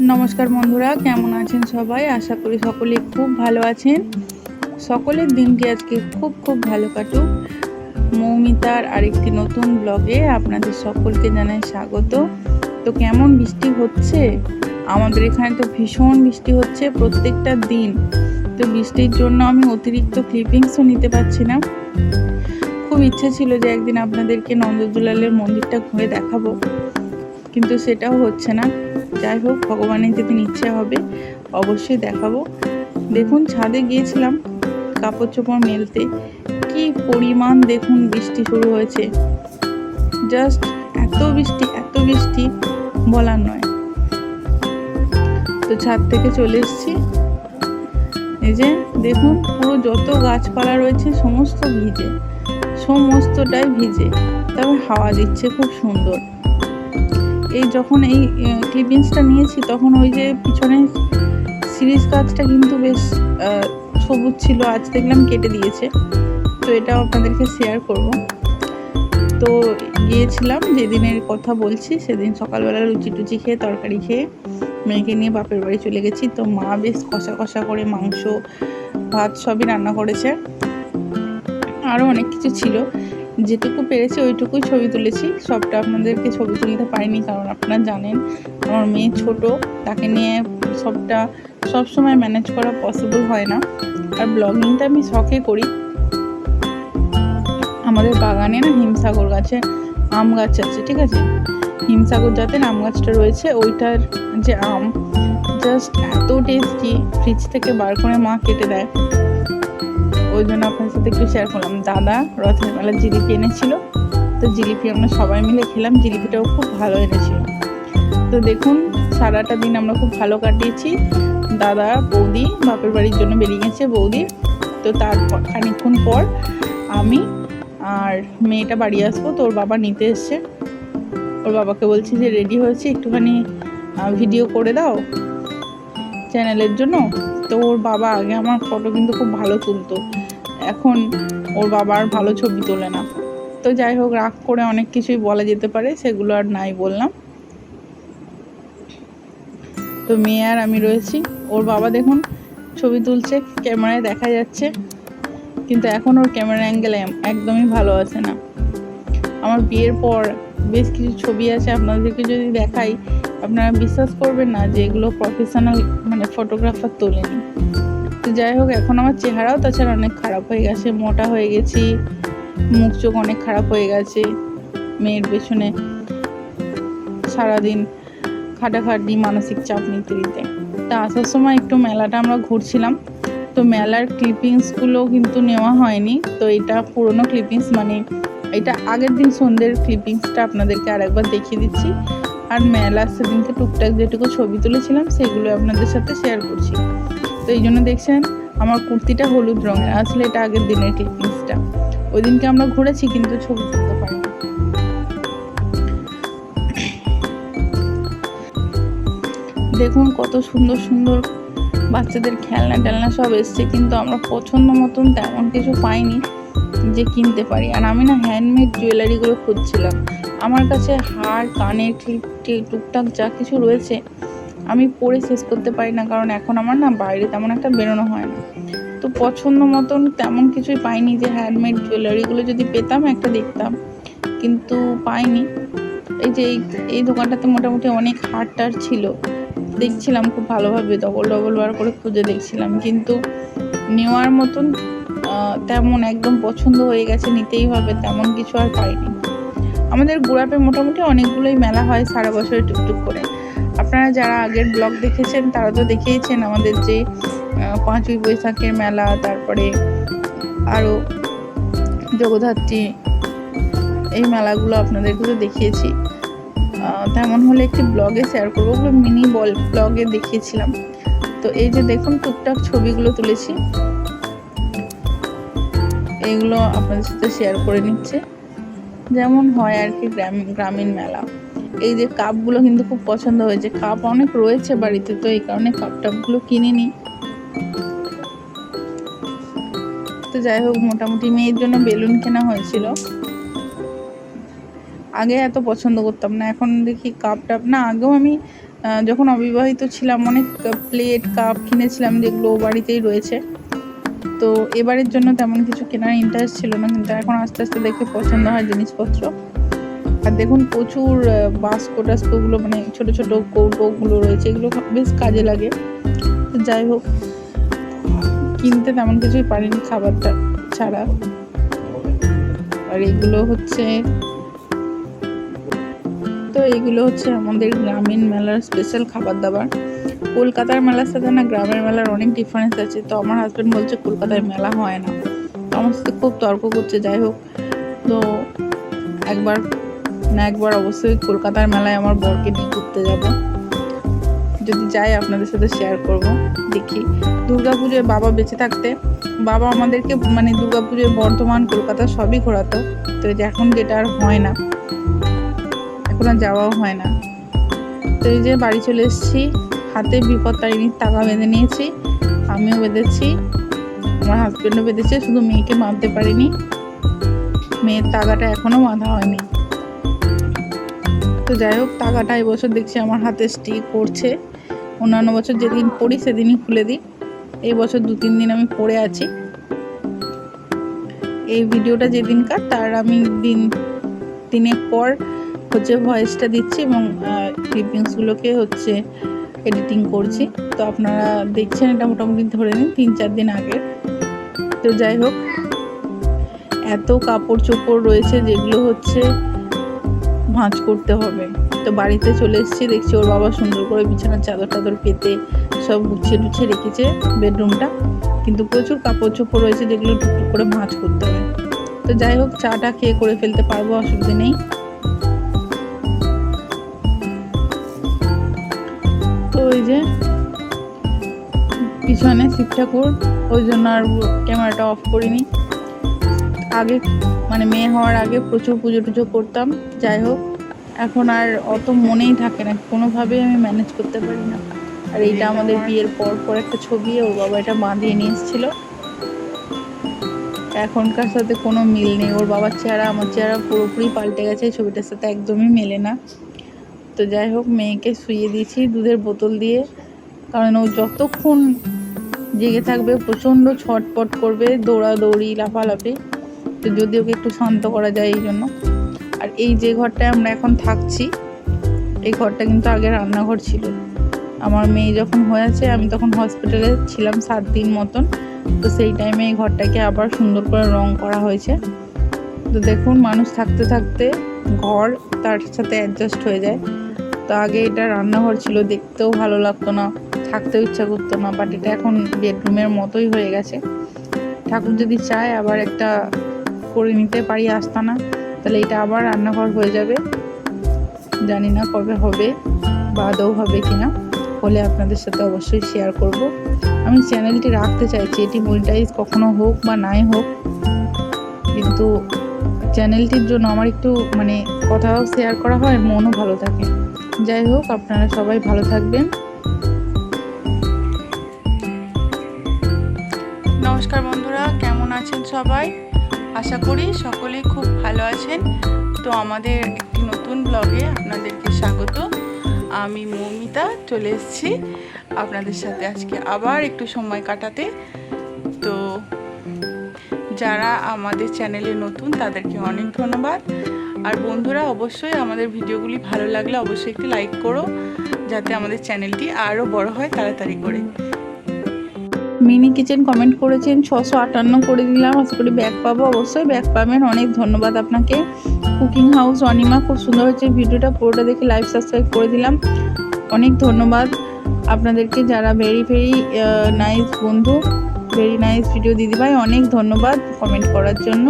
নমস্কার বন্ধুরা, কেমন আছেন সবাই? আশা করি সকলে খুব ভালো আছেন। সকলের দিনটি আজকে খুব ভালো কাটুক। মৌমিতার আরেকটি নতুন ব্লগে আপনাদের সকলকে জানাই স্বাগত। তো কেমন বৃষ্টি হচ্ছে? আমাদের এখানে তো ভীষণ বৃষ্টি হচ্ছে প্রত্যেকটা দিন। তো বৃষ্টির জন্য আমি অতিরিক্ত ক্লিপিংসও নিতে পারছি না। খুব ইচ্ছে ছিল যে একদিন আপনাদেরকে নন্দদুলালের মন্দিরটা ঘুরে দেখাবো, কিন্তু সেটাও হচ্ছে না। যাই হোক, ভগবানের যেদিন ইচ্ছে হবে অবশ্যই দেখাবো। দেখুন, ছাদে গিয়েছিলাম কাপড় চোপড় মেলতে, কি পরিমাণ দেখুন বৃষ্টি শুরু হয়েছে। জাস্ট এত বৃষ্টি বলার নয়। তো ছাদ থেকে চলে এসেছি, এই যে দেখুন পুরো যত গাছপালা রয়েছে সমস্তটাই ভিজে, তবে হাওয়া দিচ্ছে খুব সুন্দর। এই যখন এই ক্লিপিংসটা নিয়েছি তখন ওই যে পিছনে সিরিজ গাছটা কিন্তু বেশ সবুজ ছিল, আজ দেখলাম কেটে দিয়েছে। তো এটাও আপনাদেরকে শেয়ার করব। তো গিয়েছিলাম, যেদিনের কথা বলছি সেদিন সকালবেলা লুচি টুচি খেয়ে তরকারি খেয়ে মেয়েকে নিয়ে বাপের বাড়ি চলে গেছি। তো মা বেশ কষা করে মাংস ভাত সবই রান্না করেছে, আরও অনেক কিছু ছিল। যেটুকু পেরেছি ওইটুকুই ছবি তুলেছি, সবটা আপনাদেরকে ছবি তুলতে পারিনি, কারণ আপনারা জানেন আমার মেয়ে ছোট, তাকে নিয়ে সবসময় ম্যানেজ করা পসিবল হয় না। আর ব্লগিংটা আমি শখে করি। আমাদের বাগানে না হিমসাগর গাছে আম গাছ আছে, ঠিক আছে, হিমসাগর জাতের আম গাছটা রয়েছে। ওইটার যে আম জাস্ট এত টেস্টি, ফ্রিজ থেকে বার করে মা কেটে দেয়। ওই জন্য আপনার সাথে একটু শেয়ার করলাম। দাদা রথের মেলার জিলিপি এনেছিল, তো জিলিপি আমরা সবাই মিলে খেলাম। জিলিপিটাও খুব ভালো এনেছিল। তো দেখুন, সারাটা দিন আমরা খুব ভালো কাটিয়েছি। দাদা বৌদি বাপের বাড়ির জন্য বেরিয়ে গেছে বৌদি। তো তারপর খানিকক্ষণ পর আমি আর মেয়েটা বাড়ি আসবো। তো ওর বাবা নিতে এসছে। ওর বাবাকে বলছি যে রেডি হয়েছে, একটুখানি ভিডিও করে দাও চ্যানেলের জন্য। তো ওর বাবা আগে আমার ফটো কিন্তু খুব ভালো তুলতো, এখন ওর বাবা আর ভালো ছবি তোলে না। তো যাই হোক, রাগ করে অনেক কিছুই বলা যেতে পারে, সেগুলো আর নাই বললাম। তো মেয়ে আর আমি রয়েছি। ওর বাবা দেখুন ছবি তুলছে, ক্যামেরায় দেখা যাচ্ছে, কিন্তু এখন ওর ক্যামেরা অ্যাঙ্গেল একদমই ভালো আছে না। আমার বিয়ের পর বেশ কিছু ছবি আছে, আপনাদেরকে যদি দেখাই আপনারা বিশ্বাস করবেন না যে এগুলো প্রফেশনাল ফটোগ্রাফার তোলেনি। তো যাই হোক, এখন আমার চেহারাও তাছাড়া অনেক খারাপ হয়ে গেছে, মোটা হয়ে গেছি, মুখ চোখ অনেক খারাপ হয়ে গেছে। মেয়ের পেছনে সারাদিন খাটাখাটি, মানসিক চাপ নিতে। তা আসার সময় একটু মেলাটা আমরা ঘুরছিলাম, তো মেলার ক্লিপিংসগুলো কিন্তু নেওয়া হয়নি। তো এটা পুরনো ক্লিপিংস, এটা আগের দিন সন্ধ্যের ক্লিপিংসটা আপনাদেরকে আরেকবার দেখিয়ে দিচ্ছি। আর মেলা সেদিনকে টুকটাক যেটুকু ছবি তুলেছিলাম সেগুলো আপনাদের সাথে শেয়ার করছি। তো এই জন্য দেখছেন আমার কুর্তিটা হলুদ রঙের, আসলে এটা আগের দিনের ক্লিপিংসটা। ওই দিনকে আমরা ঘুরেছি কিন্তু ছবি তুলতে পারিনি। দেখুন কত সুন্দর বাচ্চাদের খেলনা সব এসছে, কিন্তু আমরা পছন্দ মতন তেমন কিছু পাইনি যে কিনতে পারি। আর আমি না হ্যান্ডমেড জুয়েলারিগুলো খুঁজছিলাম। আমার কাছে হার, কানের টুকটাক যা কিছু রয়েছে আমি পরে শেষ করতে পারি না, কারণ এখন আমার না বাইরে তেমন একটা বেরোনো হয় না। তো পছন্দ মতন তেমন কিছুই পাইনি যে হ্যান্ডমেড জুয়েলারিগুলো যদি পেতাম একটা দেখতাম, কিন্তু পাইনি। এই যে এই দোকানটাতে মোটামুটি অনেক হার ছিল, দেখছিলাম খুব ভালোভাবে, ডবল বার করে খুঁজে দেখছিলাম, কিন্তু নেওয়ার মতন তেমন একদম পছন্দ হয়ে গেছে নিতেই হবে তেমন কিছু আর পাইনি। আমাদের গুড়াপে মোটামুটি অনেকগুলোই মেলা হয় সারা বছরে টুকটুক করে। আপনারা যারা আগের ব্লগ দেখেছেন তারা তো দেখেইছেন আমাদের যে 5ই বৈশাখের মেলা, তারপরে আরও জগদ্ধাত্রী, এই মেলাগুলো আপনাদেরকে তো দেখিয়েছি। তেমন হলে একটি ব্লগে শেয়ার করবো, ওগুলো মিনি ব্লগে দেখিয়েছিলাম। তো এই যে দেখুন টুকটাক ছবিগুলো তুলেছি, এইগুলো আপনাদের সাথে শেয়ার করে নিচ্ছে, যেমন হয় আর কি গ্রামীণ মেলা। এই যে কাপগুলো কিন্তু খুব পছন্দ হয়েছে, কাপ অনেক রয়েছে বাড়িতে, তো এই কারণে কাপটাপগুলো কিনিনি। তো যাই হোক, মোটামুটি মেয়ের জন্য বেলুন কেনা হয়েছিল। আগে এত পছন্দ করতাম না, এখন দেখি কাপ টাপ না, আগেও আমি যখন অবিবাহিত ছিলাম অনেক প্লেট কাপ কিনেছিলাম, যেগুলো বাড়িতেই রয়েছে। তো এবারের জন্য তেমন কিছু কেনার ইন্টারেস্ট ছিল না, কিন্তু এখন আস্তে আস্তে দেখে পছন্দ হয় জিনিসপত্র। আর দেখুন প্রচুর বাস্কো টাস্কোগুলো, মানে ছোট ছোট কৌটোগুলো রয়েছে, এগুলো বেশ কাজে লাগে। তো যাই হোক, কিনতে তেমন কিছুই পারিনি খাবারটা ছাড়া। আর এগুলো হচ্ছে আমাদের গ্রামীণ মেলার স্পেশাল খাবার দাবার। কলকাতার মেলার সাথে না গ্রামের মেলার অনেক ডিফারেন্স আছে। তো আমার হাজব্যান্ড বলছে কলকাতায় মেলা হয় না, তো আমার সাথে খুব তর্ক করছে। যাই হোক, তো একবার অবশ্যই কলকাতার মেলায় আমার বরকে নিয়ে ঘুরতে যাব। যদি যাই আপনাদের সাথে শেয়ার করব। দেখি দুর্গাপুজোয় বাবা বেঁচে থাকতে বাবা আমাদেরকে মানে দুর্গাপুজোয় বর্ধমান কলকাতা সবই ঘোরাতো। তো এখন যেটা আর হয় না, এখন আর যাওয়াও হয় না। তো এই যে বাড়ি চলে এসেছি, হাতে বিপত্তারিণীর টাকা বেঁধে নিয়েছি, আমিও বেঁধেছি, আমার হাজব্যান্ডও বেঁধেছে, শুধু মেয়েকে বাঁধতে পারিনি। মেয়ের তাগাটা এখনো বাঁধা হয়নি। তো যাই হোক, তাগাটা এবছর দেখছি আমার হাতে স্টিক করছে। অন্যান্য বছর যেদিন পড়ি সেদিনই খুলে দিই, এই বছর 2-3 দিন আমি পড়ে আছি। এই ভিডিওটা যেদিনকার তার আমি দিনের পর হচ্ছে ভয়েসটা দিচ্ছি এবং ক্লিপিংসগুলোকে হচ্ছে এডিটিং করছি। তো আপনারা দেখছেন, এটা মোটামুটি ধরে নিন 3-4 দিন আগে। তো যাই হোক, এত কাপড় চোপড় রয়েছে যেগুলো হচ্ছে ভাঁজ করতে হবে। তো বাড়িতে চলে এসেছি, দেখছি ওর বাবা সুন্দর করে বিছানার চাদর টাদর পেতে সব গুছিয়ে টুছিয়ে রেখেছে বেডরুমটা, কিন্তু প্রচুর কাপড় চোপড় রয়েছে যেগুলো টুকটুক করে ভাঁজ করতে হবে। তো যাই হোক, চাটা খেয়ে করে ফেলতে পারবো, অসুবিধা নেই। তো ওই যে পিছনে শিব ঠাকুর, ওই জন্য আর ক্যামেরাটা অফ করিনি। আগে মানে মেয়ে হওয়ার আগে প্রচুর পুজো টুজো করতাম। যাই হোক, এখন আর অত মনেই থাকে না, কোনোভাবেই আমি ম্যানেজ করতে পারি না। আর এইটা আমাদের বিয়ের পর একটা ছবি, ওর বাবা এটা বাঁধিয়ে নিয়ে এসেছিলো। এখনকার সাথে কোনো মিল নেই, ওর বাবার চেহারা আমার চেহারা পুরোপুরি পাল্টে গেছে, এই ছবিটার সাথে একদমই মেলে না। তো যাই হোক, মেয়েকে শুইয়ে দিয়েছি দুধের বোতল দিয়ে, কারণ ও যতক্ষণ জেগে থাকবে প্রচণ্ড ছটপট করবে, দৌড়াদৌড়ি লাফালাফি। তো যদি ওকে একটু শান্ত করা যায় এই জন্য। আর এই যে ঘরটায় আমরা এখন থাকছি, এই ঘরটা কিন্তু আগে রান্নাঘর ছিল। আমার মেয়ে যখন হয়েছে আমি তখন হসপিটালে ছিলাম 7 দিন মতন। তো সেই টাইমে এই ঘরটাকে আবার সুন্দর করে রং করা হয়েছে। তো দেখুন, মানুষ থাকতে থাকতে ঘর তার সাথে অ্যাডজাস্ট হয়ে যায়। তো আগে এটা রান্নাঘর ছিল, দেখতেও ভালো লাগতো না, থাকতেও ইচ্ছা করতো না, বাট এটা এখন বেডরুমের মতোই হয়ে গেছে। ঠাকুর যদি চায় আবার একটা করে নিতে পারি আস্তানা, তাহলে এটা আবার রান্নাঘর হয়ে যাবে। জানি না কবে হবে বা আদৌ হবে কিনা, হলে আপনাদের সাথে অবশ্যই শেয়ার করব। আমি চ্যানেলটি রাখতে চাইছি, এটি মনিটাইজ কখনো হোক বা নাই হোক, কিন্তু চ্যানেলটির জন্য আমার একটু মানে কথাও শেয়ার করা হয়, মনও ভালো থাকে। যাই হোক, আপনারা সবাই ভালো থাকবেন। নমস্কার বন্ধুরা, কেমন আছেন সবাই? আশা করি সকলেই খুব ভালো আছেন। তো আমাদের একটি নতুন ব্লগে আপনাদেরকে স্বাগত। আমি মৌমিতা চলে এসেছি আপনাদের সাথে আজকে আবার একটু সময় কাটাতে। তো যারা আমাদের চ্যানেলে নতুন তাদেরকে অনেক ধন্যবাদ। আর বন্ধুরা, অবশ্যই আমাদের ভিডিওগুলি ভালো লাগলে অবশ্যই একটি লাইক করো, যাতে আমাদের চ্যানেলটি আরও বড় হয় তাড়াতাড়ি করে। মিনি কিচেন কমেন্ট করেছেন, 658 করে দিলাম, আশা করি ব্যাক পাবো। অবশ্যই ব্যাক পাবেন, অনেক ধন্যবাদ আপনাকে। কুকিং হাউস অনিমা, খুব সুন্দর হয়েছে ভিডিওটা, পুরোটা দেখে লাইভ সাবস্ক্রাইব করে দিলাম, অনেক ধন্যবাদ আপনাদেরকে। যারা ভেরি নাইস বন্ধু, ভেরি নাইস ভিডিও দিদিভাই, অনেক ধন্যবাদ কমেন্ট করার জন্য।